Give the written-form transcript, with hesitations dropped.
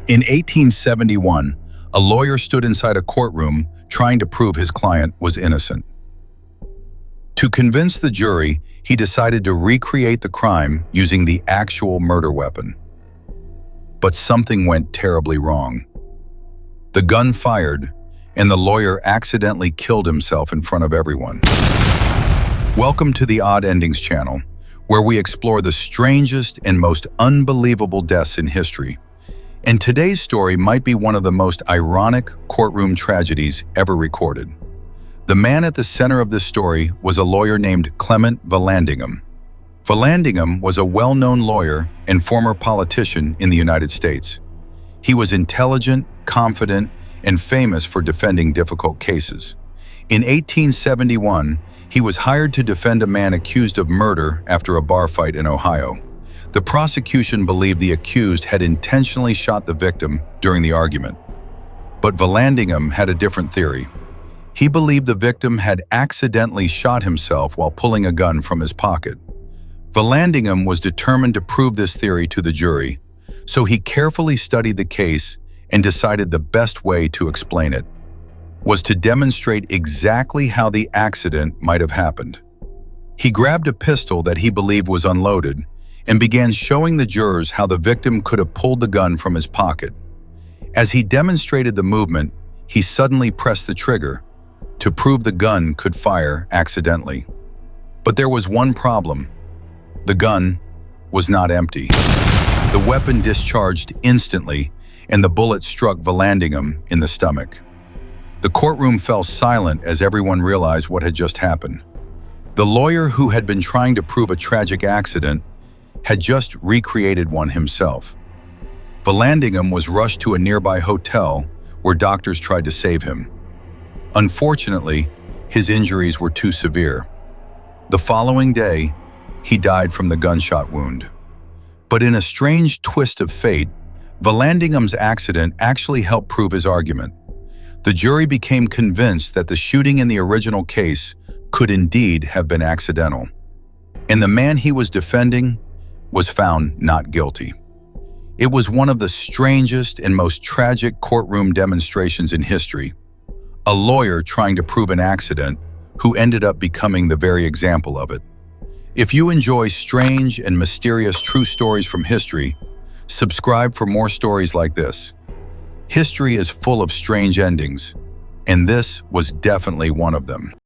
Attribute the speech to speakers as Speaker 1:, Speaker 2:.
Speaker 1: In 1871, a lawyer stood inside a courtroom trying to prove his client was innocent. To convince the jury, he decided to recreate the crime using the actual murder weapon. But something went terribly wrong. The gun fired, and the lawyer accidentally killed himself in front of everyone. Welcome to the Odd Endings channel, where we explore the strangest and most unbelievable deaths in history. And today's story might be one of the most ironic courtroom tragedies ever recorded. The man at the center of this story was a lawyer named Clement Vallandigham. Vallandigham was a well-known lawyer and former politician in the United States. He was intelligent, confident, and famous for defending difficult cases. In 1871, he was hired to defend a man accused of murder after a bar fight in Ohio. The prosecution believed the accused had intentionally shot the victim during the argument. But Vallandigham had a different theory. He believed the victim had accidentally shot himself while pulling a gun from his pocket. Vallandigham was determined to prove this theory to the jury, so he carefully studied the case and decided the best way to explain it was to demonstrate exactly how the accident might have happened. He grabbed a pistol that he believed was unloaded and began showing the jurors how the victim could have pulled the gun from his pocket. As he demonstrated the movement, he suddenly pressed the trigger to prove the gun could fire accidentally. But there was one problem. The gun was not empty. The weapon discharged instantly, and the bullet struck Vallandigham in the stomach. The courtroom fell silent as everyone realized what had just happened. The lawyer who had been trying to prove a tragic accident had just recreated one himself. Vallandigham was rushed to a nearby hotel where doctors tried to save him. Unfortunately, his injuries were too severe. The following day, he died from the gunshot wound. But in a strange twist of fate, Vallandigham's accident actually helped prove his argument. The jury became convinced that the shooting in the original case could indeed have been accidental, and the man he was defending was found not guilty. It was one of the strangest and most tragic courtroom demonstrations in history. A lawyer trying to prove an accident who ended up becoming the very example of it. If you enjoy strange and mysterious true stories from history, subscribe for more stories like this. History is full of strange endings, and this was definitely one of them.